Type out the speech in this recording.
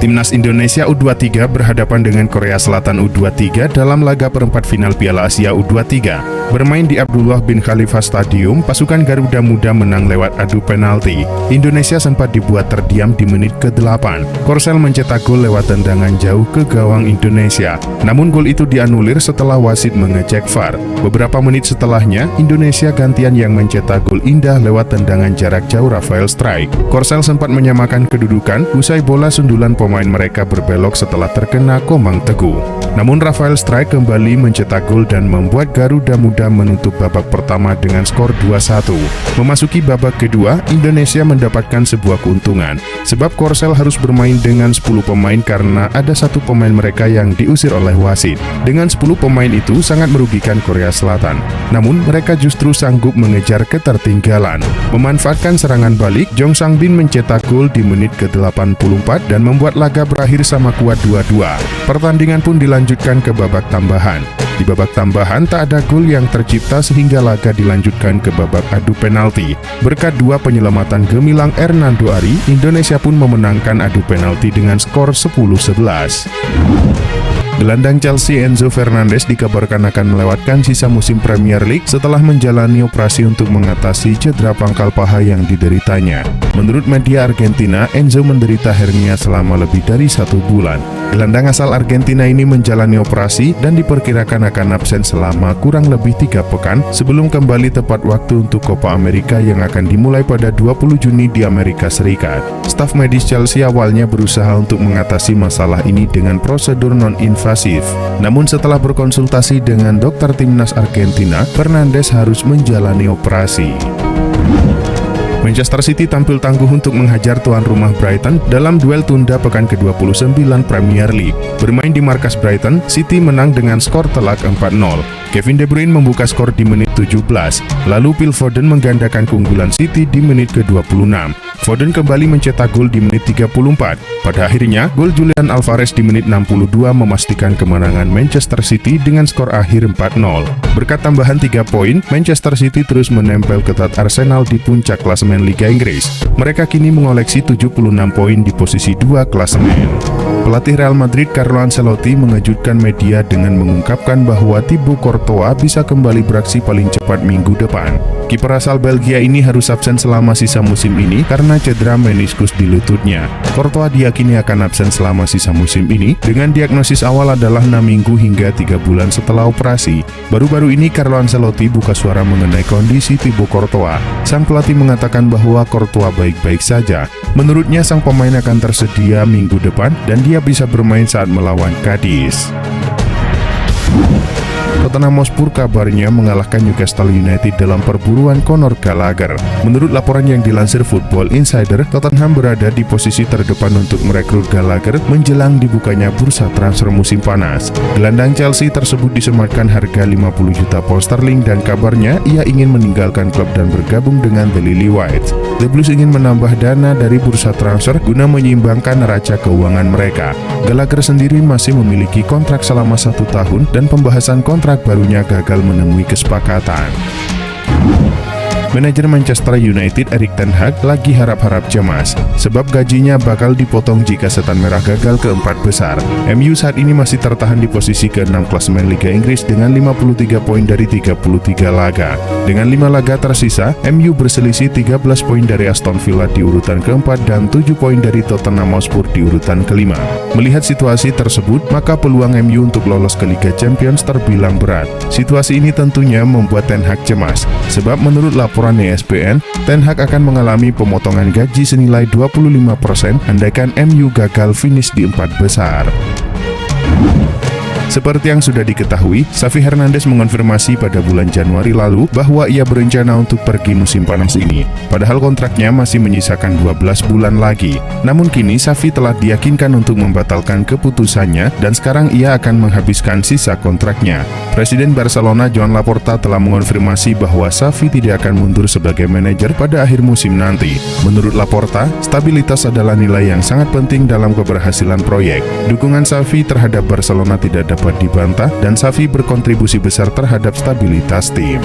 Timnas Indonesia U23 berhadapan dengan Korea Selatan U23 dalam laga perempat final Piala Asia U23. Bermain di Abdullah bin Khalifa Stadium, pasukan Garuda Muda menang lewat adu penalti. Indonesia sempat dibuat terdiam di menit ke-8. Korsel mencetak gol lewat tendangan jauh ke gawang Indonesia. Namun gol itu dianulir setelah wasit mengecek VAR. Beberapa menit setelahnya, Indonesia gantian yang mencetak gol indah lewat tendangan jarak jauh Rafael Strike. Korsel sempat menyamakan kedudukan usai bola sundulan pemain mereka berbelok setelah terkena Komang Teguh. Namun Rafael Strike kembali mencetak gol dan membuat Garuda Muda menutup babak pertama dengan skor 2-1. Memasuki babak kedua, Indonesia mendapatkan sebuah keuntungan, sebab Korsel harus bermain dengan 10 pemain karena ada satu pemain mereka yang diusir oleh wasit. Dengan 10 pemain itu sangat merugikan Korea Selatan. Namun mereka justru sanggup mengejar ketertinggalan. Memanfaatkan serangan balik, Jong Sang-bin mencetak gol di menit ke-84 dan membuat laga berakhir sama kuat 2-2. Pertandingan pun dilanjutkan ke babak tambahan. Di babak tambahan tak ada gol yang tercipta sehingga laga dilanjutkan ke babak adu penalti. Berkat dua penyelamatan gemilang Hernando Ari, Indonesia pun memenangkan adu penalti dengan skor 10-11. Gelandang Chelsea Enzo Fernandez dikabarkan akan melewatkan sisa musim Premier League setelah menjalani operasi untuk mengatasi cedera pangkal paha yang dideritanya. Menurut media Argentina, Enzo menderita hernia selama lebih dari 1 bulan. Gelandang asal Argentina ini menjalani operasi dan diperkirakan akan absen selama kurang lebih 3 pekan sebelum kembali tepat waktu untuk Copa America yang akan dimulai pada 20 Juni di Amerika Serikat. Staf medis Chelsea awalnya berusaha untuk mengatasi masalah ini dengan prosedur non-invasif. Namun setelah berkonsultasi dengan dokter timnas Argentina, Fernandes harus menjalani operasi. Manchester City tampil tangguh untuk menghajar tuan rumah Brighton dalam duel tunda pekan ke-29 Premier League. Bermain di markas Brighton, City menang dengan skor telak 4-0. Kevin De Bruyne membuka skor di menit 17, lalu Phil Foden menggandakan keunggulan City di menit ke-26. Foden kembali mencetak gol di menit 34. Pada akhirnya, gol Julian Alvarez di menit 62 memastikan kemenangan Manchester City dengan skor akhir 4-0. Berkat tambahan 3 poin, Manchester City terus menempel ketat Arsenal di puncak klasemen Liga Inggris. Mereka kini mengoleksi 76 poin di posisi 2 klasemen. Pelatih Real Madrid Carlo Ancelotti mengejutkan media dengan mengungkapkan bahwa Thibaut Courtois bisa kembali beraksi paling cepat minggu depan. Kiper asal Belgia ini harus absen selama sisa musim ini karena cedera meniskus di lututnya. Courtois diyakini akan absen selama sisa musim ini dengan diagnosis awal adalah 6 minggu hingga 3 bulan setelah operasi. Baru-baru ini Carlo Ancelotti buka suara mengenai kondisi Thibaut Courtois. Sang pelatih mengatakan bahwa Courtois baik-baik saja. Menurutnya sang pemain akan tersedia minggu depan dan dia bisa bermain saat melawan Cadiz. Tottenham Hotspur kabarnya mengalahkan Newcastle United dalam perburuan Conor Gallagher. Menurut laporan yang dilansir Football Insider, Tottenham berada di posisi terdepan untuk merekrut Gallagher menjelang dibukanya bursa transfer musim panas. Gelandang Chelsea tersebut disematkan harga 50 juta pound sterling dan kabarnya ia ingin meninggalkan klub dan bergabung dengan The Lily Whites. The Blues ingin menambah dana dari bursa transfer guna menyeimbangkan neraca keuangan mereka. Gallagher sendiri masih memiliki kontrak selama 1 tahun dan pembahasan kontrak barunya gagal menemui kesepakatan. Manajer Manchester United Erik ten Hag lagi harap-harap cemas, sebab gajinya bakal dipotong jika Setan Merah gagal ke 4 besar. MU saat ini masih tertahan di posisi ke-6 klasemen Liga Inggris dengan 53 poin dari 33 laga. Dengan 5 laga tersisa, MU berselisih 13 poin dari Aston Villa di urutan ke-4 dan 7 poin dari Tottenham Hotspur di urutan ke-5. Melihat situasi tersebut, maka peluang MU untuk lolos ke Liga Champions terbilang berat. Situasi ini tentunya membuat ten Hag cemas, sebab menurut laporan ESPN, ten Hag akan mengalami pemotongan gaji senilai 25% andaikan MU gagal finish di 4 besar. Seperti yang sudah diketahui, Xavi Hernandez mengonfirmasi pada bulan Januari lalu bahwa ia berencana untuk pergi musim panas ini. Padahal kontraknya masih menyisakan 12 bulan lagi. Namun kini Xavi telah diyakinkan untuk membatalkan keputusannya dan sekarang ia akan menghabiskan sisa kontraknya. Presiden Barcelona Joan Laporta telah mengonfirmasi bahwa Xavi tidak akan mundur sebagai manajer pada akhir musim nanti. Menurut Laporta, stabilitas adalah nilai yang sangat penting dalam keberhasilan proyek. Dukungan Xavi terhadap Barcelona tidak dapat dibantah dan Xavi berkontribusi besar terhadap stabilitas tim.